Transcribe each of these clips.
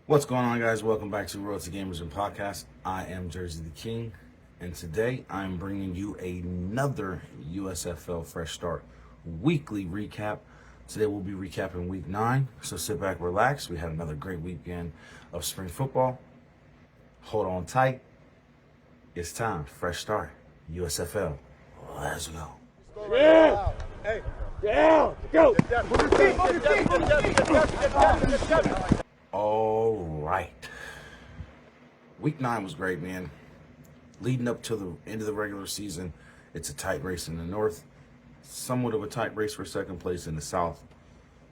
What's going on, guys? Welcome back to Road to Gamers and Podcast. I am Jersey the King, and today I'm bringing you another USFL Fresh Start weekly recap. Today we'll be recapping Week 9, so sit back, relax. We had another great weekend of spring football. Hold on tight. It's time. Fresh Start. USFL. Let's go. Yeah! Hey! Yeah! Go! All right. Week 9 was great, man. Leading up to the end of the regular season, it's a tight race in the north, somewhat of a tight race for second place in the south,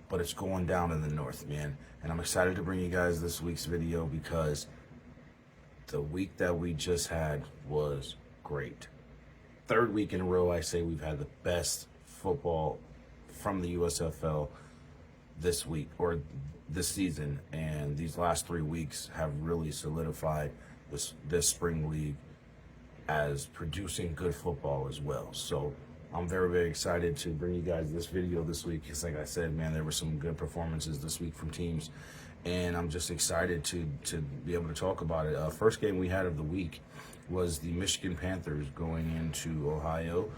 but it's going down in the north, man. And I'm excited to bring you guys this week's video because the week that we just had was great. Third week in a row, I say we've had the best football from the USFL this week or this season, and these last 3 weeks have really solidified this spring league as producing good football as well. So I'm very, very excited to bring you guys this video this week because, like I said, man, there were some good performances this week from teams, and I'm just excited to be able to talk about it. First game we had of the week was the Michigan Panthers going into Ohio,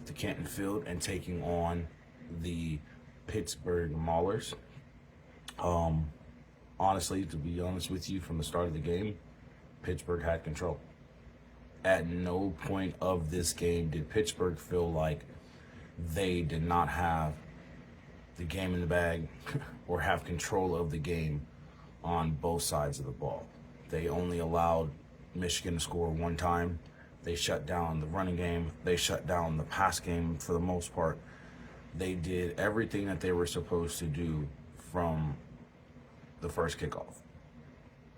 to Canton Field, and taking on the Pittsburgh Maulers. Honestly, to be honest with you, from the start of the game, Pittsburgh had control. At no point of this game did Pittsburgh feel like they did not have the game in the bag or have control of the game on both sides of the ball. They only allowed Michigan to score one time. They shut down the running game. They shut down the pass game for the most part. They did everything that they were supposed to do from the first kickoff,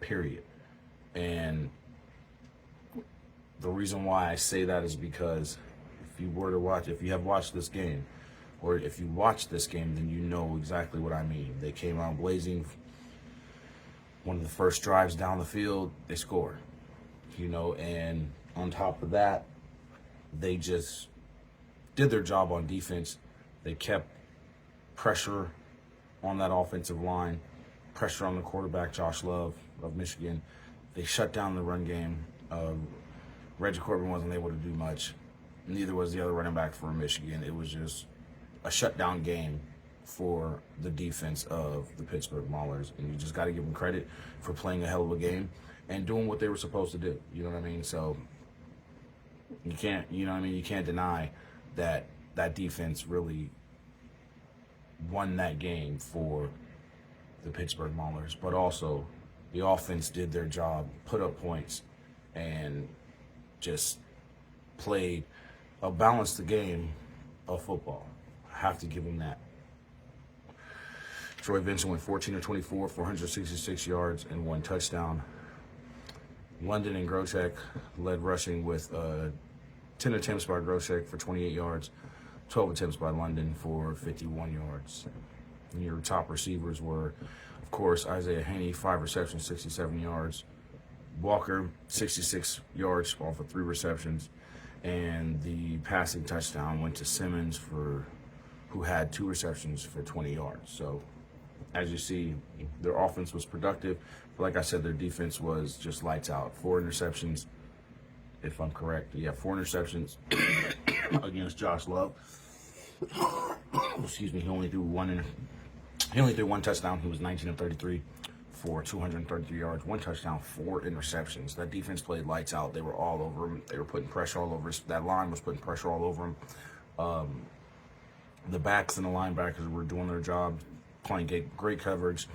period. And the reason why I say that is because if you have watched this game, or if you watch this game, then you know exactly what I mean. They came out blazing. One of the first drives down the field, they scored, and on top of that, they just did their job on defense. They kept pressure on that offensive line, pressure on the quarterback, Josh Love of Michigan. They shut down the run game. Reggie Corbin wasn't able to do much. Neither was the other running back for Michigan. It was just a shutdown game for the defense of the Pittsburgh Maulers. And you just got to give them credit for playing a hell of a game and doing what they were supposed to do. You know what I mean? So you can't, you can't deny that that defense really won that game for the Pittsburgh Maulers, but also the offense did their job, put up points, and just played a balanced game of football. I have to give them that. Troy Vincent went 14 of 24, 466 yards, and 1 touchdown. London and Grochek led rushing with 10 attempts by Grochek for 28 yards, 12 attempts by London for 51 yards. And your top receivers were, of course, Isaiah Haney, 5 receptions, 67 yards. Walker, 66 yards off of 3 receptions. And the passing touchdown went to Simmons, who had 2 receptions for 20 yards. So, as you see, their offense was productive. But like I said, their defense was just lights out. 4 interceptions, if I'm correct. Yeah, 4 interceptions against Josh Love. Excuse me. He only threw one touchdown. He was 19 of 33 for 233 yards, 1 touchdown, 4 interceptions. That defense played lights out. They were all over him. They were putting pressure all over us. That line was putting pressure all over him. The backs and the linebackers were doing their job, playing great coverage,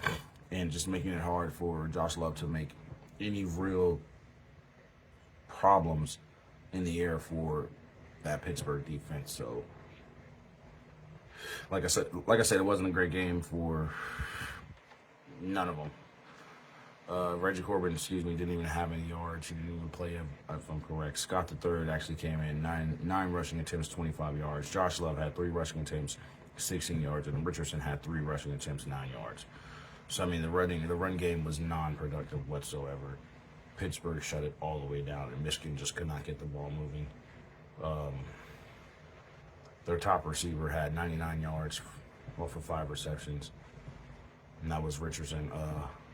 and just making it hard for Josh Love to make any real problems in the air for that Pittsburgh defense. So, like I said, it wasn't a great game for none of them. Reggie Corbin, didn't even have any yards. He didn't even play, if I'm correct. Scott III actually came in, nine rushing attempts, 25 yards. Josh Love had 3 rushing attempts, 16 yards, and Richardson had 3 rushing attempts, 9 yards. So, the run game was non-productive whatsoever. Pittsburgh shut it all the way down, and Michigan just could not get the ball moving. Their top receiver had 99 yards off of 5 receptions, and that was Richardson,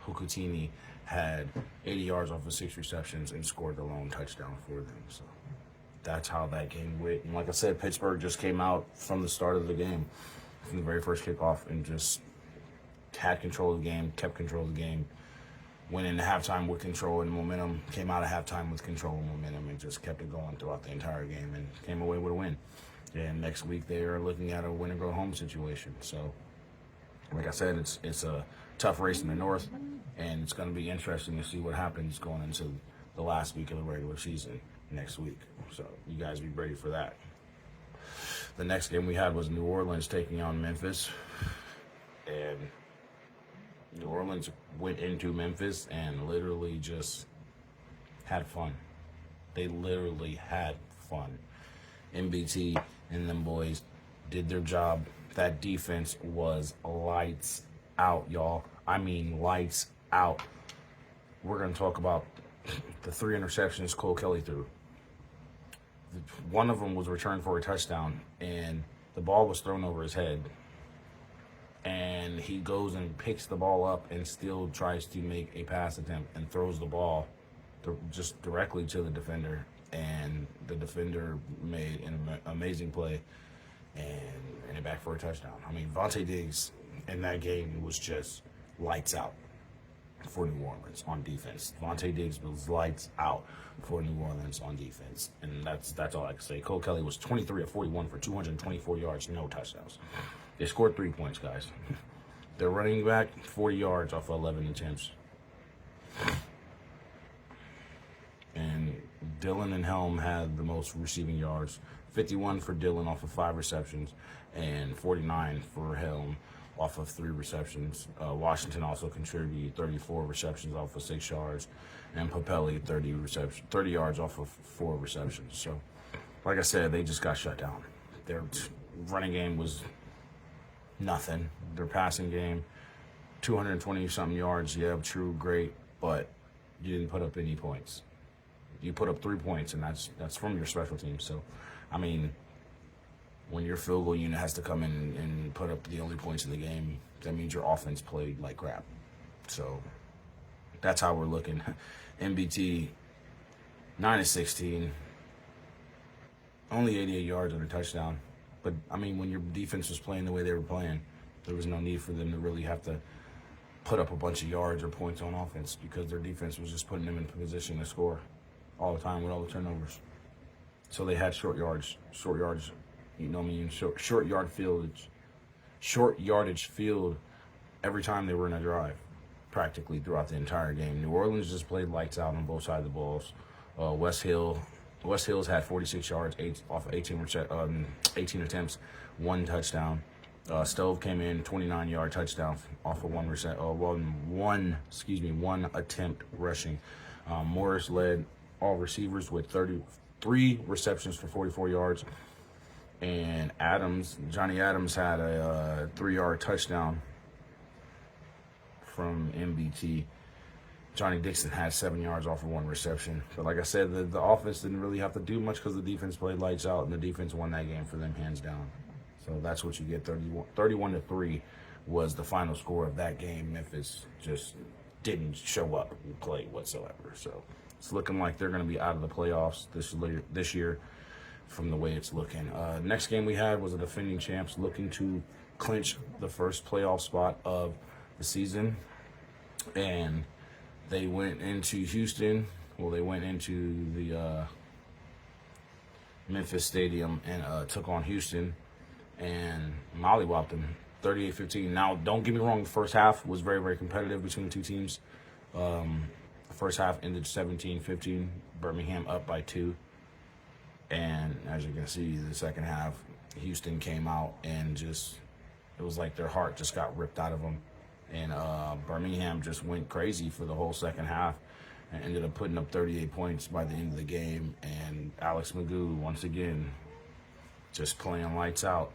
Pukutini had 80 yards off of 6 receptions and scored the lone touchdown for them. So that's how that game went. And like I said, Pittsburgh just came out from the start of the game, from the very first kickoff, and just had control of the game, kept control of the game, went into halftime with control and momentum, came out of halftime with control and momentum, and just kept it going throughout the entire game and came away with a win. And next week they are looking at a win and go home situation. So, like I said, it's a tough race in the North, and it's going to be interesting to see what happens going into the last week of the regular season next week. So you guys be ready for that. The next game we had was New Orleans taking on Memphis, and New Orleans went into Memphis and literally just had fun. They literally had fun. MBT and them boys did their job. That defense was lights out, y'all. I mean, lights out. We're going to talk about the 3 interceptions Cole Kelly threw. One of them was returned for a touchdown, and the ball was thrown over his head. And he goes and picks the ball up and still tries to make a pass attempt and throws the ball just directly to the defender. And the defender made an amazing play and it back for a touchdown. I mean, Vontae Diggs in that game was just lights out for New Orleans on defense. Vontae Diggs was lights out for New Orleans on defense. And that's all I can say. Cole Kelly was 23 of 41 for 224 yards, no touchdowns. They scored 3 points, guys. Their running back, 40 yards off of 11 attempts. And Dillon and Helm had the most receiving yards. 51 for Dillon off of 5 receptions, and 49 for Helm off of 3 receptions. Washington also contributed 34 receptions off of 6 yards, and Papelli 30 yards off of 4 receptions. So, like I said, they just got shut down. Their running game was nothing. Their passing game, 220-something yards. Yeah, true, great, but you didn't put up any points. You put up 3 points, and that's from your special team. So, I mean, when your field goal unit has to come in and put up the only points in the game, that means your offense played like crap. So, that's how we're looking. MBT, 9 of 16, only 88 yards and a touchdown. But, I mean, when your defense was playing the way they were playing, there was no need for them to really have to put up a bunch of yards or points on offense because their defense was just putting them in position to score all the time with all the turnovers. So they had short yards, you know what I mean, short yardage field every time they were in a drive, practically throughout the entire game. New Orleans just played lights out on both sides of the balls. West Hills had 46 yards, 18 attempts, 1 touchdown. Stove came in 29-yard touchdown off of one attempt rushing. Morris led all receivers with 33 receptions for 44 yards. And Johnny Adams had a 3-yard touchdown from MBT. Johnny Dixon had 7 yards off of 1 reception. But like I said, the offense didn't really have to do much because the defense played lights out, and the defense won that game for them hands down. So that's what you get. 31-3 was the final score of that game. Memphis just didn't show up and play whatsoever. So it's looking like they're going to be out of the playoffs this year from the way it's looking. Next game we had was the defending champs looking to clinch the first playoff spot of the season. And they went into Houston. Well, they went into the Memphis Stadium and took on Houston and mollywopped them 38-15. Now, don't get me wrong, the first half was very, very competitive between the two teams. The first half ended 17-15, Birmingham up by 2. And as you can see, the second half, Houston came out and just, it was like their heart just got ripped out of them. And Birmingham just went crazy for the whole second half and ended up putting up 38 points by the end of the game. And Alex Magoo, once again, just playing lights out.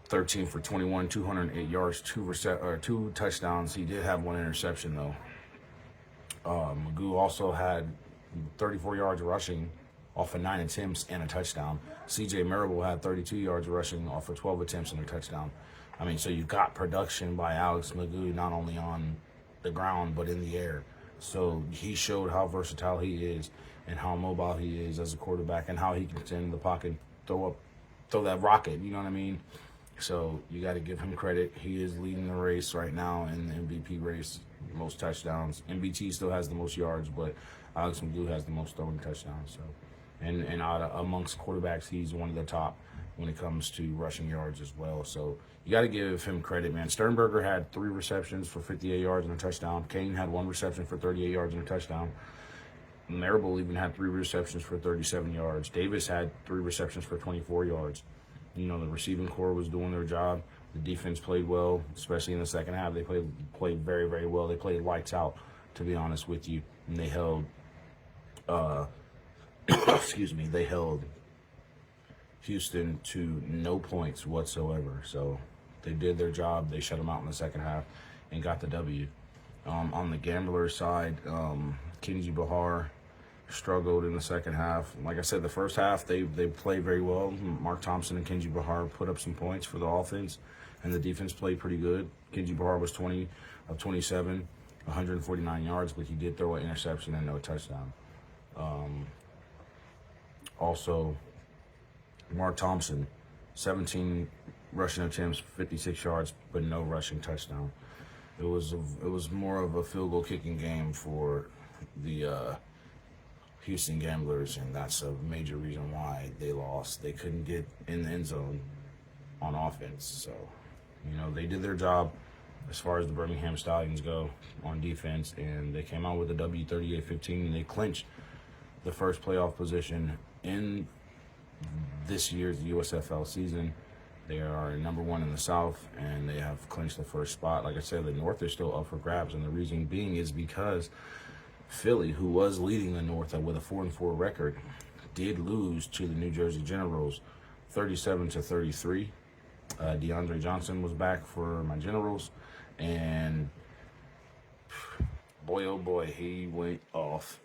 13 for 21, 208 yards, 2 touchdowns. He did have 1 interception, though. Magoo also had 34 yards rushing off of 9 attempts and a touchdown. C.J. Marable had 32 yards rushing off of 12 attempts and a touchdown. I mean, so you got production by Alex Magoo, not only on the ground, but in the air. So he showed how versatile he is and how mobile he is as a quarterback and how he can stand in the pocket, throw that rocket, you know what I mean? So you got to give him credit. He is leading the race right now in the MVP race, most touchdowns. MBT still has the most yards, but Alex Magoo has the most throwing touchdowns. So, and amongst quarterbacks, he's one of the top when it comes to rushing yards as well. So you got to give him credit, man. Sternberger had 3 receptions for 58 yards and a touchdown. Kane had 1 reception for 38 yards and a touchdown. Marable even had 3 receptions for 37 yards. Davis had 3 receptions for 24 yards. You know, the receiving corps was doing their job. The defense played well, especially in the second half. They played very, very well. They played lights out, to be honest with you. And they held, they held Houston to no points whatsoever. So they did their job. They shut them out in the second half and got the W. On the gambler side, Kenji Bahar struggled in the second half. Like I said, the first half they played very well. Mark Thompson and Kenji Bahar put up some points for the offense, and the defense played pretty good. Kenji Bahar was 20 of 27, 149 yards, but he did throw an interception and no touchdown. Also, Mark Thompson, 17 rushing attempts, 56 yards, but no rushing touchdown. It was more of a field goal kicking game for the Houston Gamblers, and that's a major reason why they lost. They couldn't get in the end zone on offense. So, you know, they did their job as far as the Birmingham Stallions go on defense, and they came out with a W 38-15, and they clinched the first playoff position in this year's USFL season. They are number 1 in the South, and they have clinched the first spot. Like I said, the North is still up for grabs, and the reason being is because Philly, who was leading the North with a 4-4 record, did lose to the New Jersey Generals 37-33. DeAndre Johnson was back for my Generals, and boy, oh boy, he went off.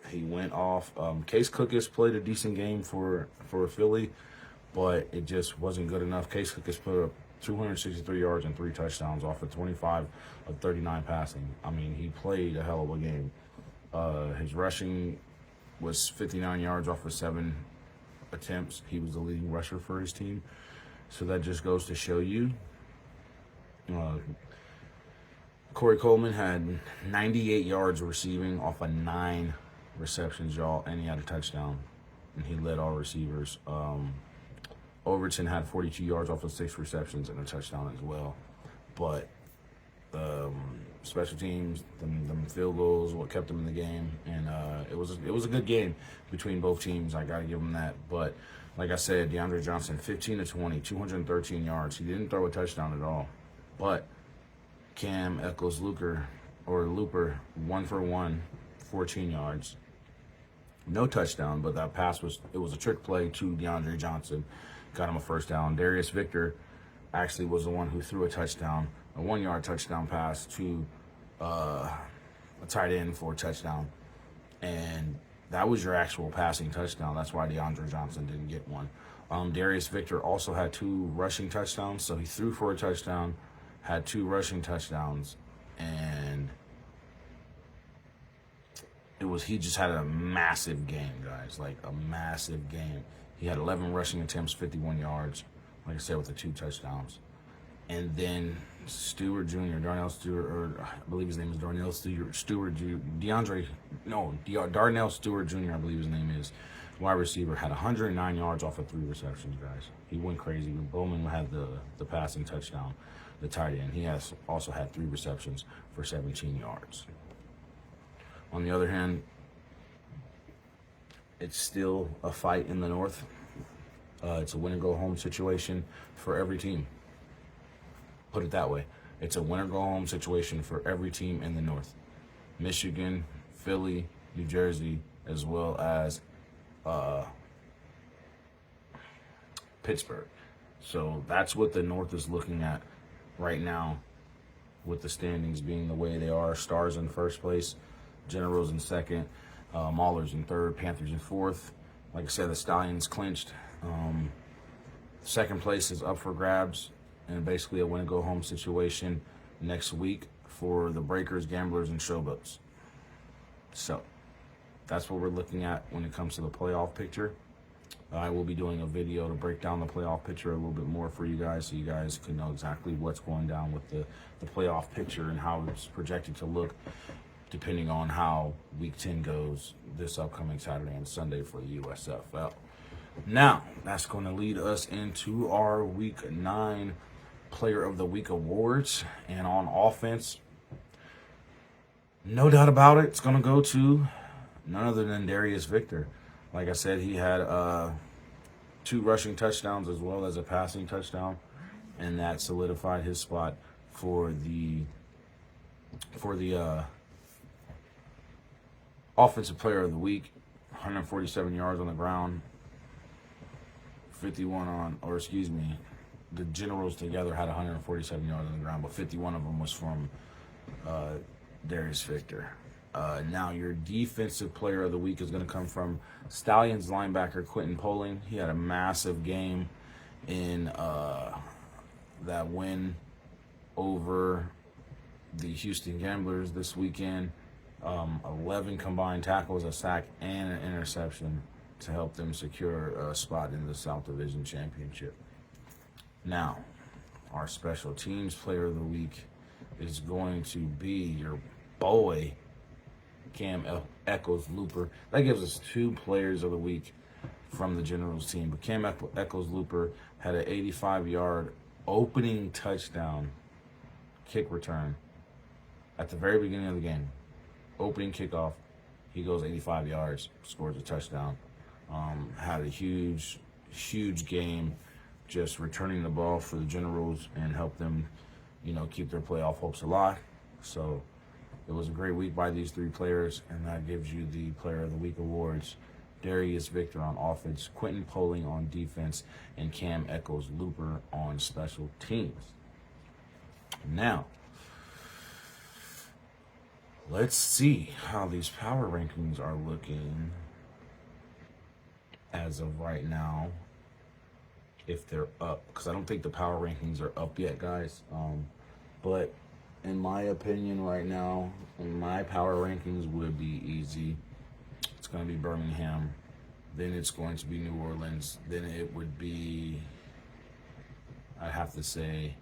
Case Cookus played a decent game for Philly, but it just wasn't good enough. Case Cookus put up 263 yards and 3 touchdowns off of 25 of 39 passing. I mean, he played a hell of a game. His rushing was 59 yards off of 7 attempts. He was the leading rusher for his team. So that just goes to show you. Corey Coleman had 98 yards receiving off of 9 receptions, y'all, and he had a touchdown. And he led all receivers. Overton had 42 yards off of 6 receptions and a touchdown as well. But special teams, them field goals, what kept them in the game, and it was a good game between both teams. I gotta give them that. But like I said, DeAndre Johnson, 15 of 20, 213 yards. He didn't throw a touchdown at all. But Cam Eccles-Looper, 1 for 1, 14 yards, no touchdown. But that pass was a trick play to DeAndre Johnson, got him a first down. Darius Victor actually was the one who threw a touchdown, a 1-yard touchdown pass to a tight end for a touchdown. And that was your actual passing touchdown. That's why DeAndre Johnson didn't get one. Darius Victor also had 2 rushing touchdowns. So he threw for a touchdown, had 2 rushing touchdowns, and he just had a massive game, guys, like a massive game. He had 11 rushing attempts, 51 yards, like I said, with the 2 touchdowns. And then Darnell Stewart, I believe his name is Darnell Stewart Darnell Stewart Jr., I believe his name is, wide receiver, had 109 yards off of 3 receptions, guys. He went crazy. Bowman had the passing touchdown, the tight end. He also had 3 receptions for 17 yards. On the other hand, it's still a fight in the North. It's a win-and-go-home situation for every team. Put it that way. It's a win-or-go-home situation for every team in the North. Michigan, Philly, New Jersey, as well as Pittsburgh. So that's what the North is looking at right now, with the standings being the way they are. Stars in first place, Generals in second, Maulers in third, Panthers in fourth. Like I said, the Stallions clinched. Second place is up for grabs, and basically a win-and-go-home situation next week for the breakers, gamblers, and showboats. So that's what we're looking at when it comes to the playoff picture. I will be doing a video to break down the playoff picture a little bit more for you guys, so you guys can know exactly what's going down with the playoff picture and how it's projected to look depending on how Week 10 goes this upcoming Saturday and Sunday for the USFL. Now, that's going to lead us into our Week 9 Player of the Week awards. And on offense, no doubt about it, it's going to go to none other than Darius Victor. Like I said, he had 2 rushing touchdowns as well as a passing touchdown, and that solidified his spot for the Offensive Player of the Week. 147 yards on the ground, 51 on, or excuse me, the Generals together had 147 yards on the ground, but 51 of them was from Darius Victor. Now, your Defensive Player of the Week is going to come from Stallions linebacker Quentin Poling. He had a massive game in that win over the Houston Gamblers this weekend. 11 combined tackles, a sack, and an interception to help them secure a spot in the South Division Championship. Now, our Special Teams Player of the Week is going to be your boy, Cam Echols-Looper. That gives us 2 Players of the Week from the Generals team. But Cam Echols-Looper had an 85-yard opening touchdown kick return at the very beginning of the game. Opening kickoff, he goes 85 yards, scores a touchdown. Had a huge game, just returning the ball for the Generals and help them, keep their playoff hopes alive. So it was a great week by these 3 players, and that gives you the Player of the Week awards. Darius Victor on offense, Quentin Poling on defense, and Cam Echols-Looper on special teams. Now, let's see how these power rankings are looking as of right now, if they're up, because I don't think the power rankings are up yet, guys. But in my opinion right now, my power rankings would be easy. It's going to be Birmingham, then it's going to be New Orleans, then it would be, I have to say,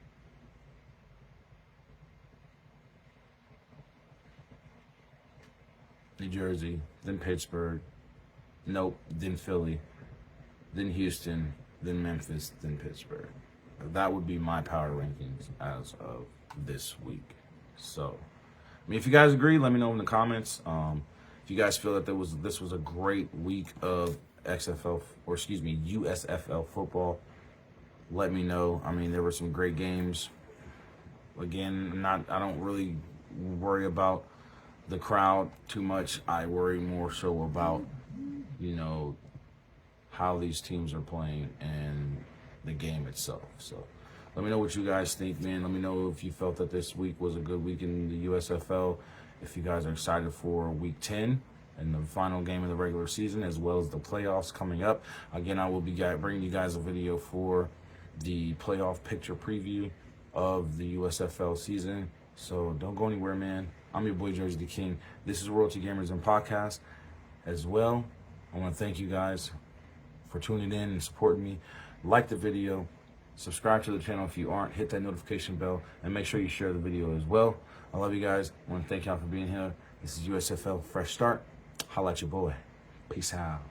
New Jersey, then Pittsburgh, then Philly, then Houston, then Memphis, then Pittsburgh. That would be my power rankings as of this week. So, if you guys agree, let me know in the comments. If you guys feel that this was a great week of USFL football, let me know. There were some great games. Again, I don't really worry about the crowd too much. I worry more so about, how these teams are playing and the game itself. So let me know what you guys think, man. Let me know if you felt that this week was a good week in the USFL. If you guys are excited for Week 10 and the final game of the regular season, as well as the playoffs coming up. Again, I will be bringing you guys a video for the playoff picture preview of the USFL season. So don't go anywhere, man. I'm your boy, Jersey the King. This is Royalty Gamers and Podcast as well. I want to thank you guys for tuning in and supporting me. Like the video, subscribe to the channel if you aren't, hit that notification bell, and make sure you share the video as well. I love you guys. I want to thank y'all for being here. This is USFL Fresh Start. Holla at your boy. Peace out.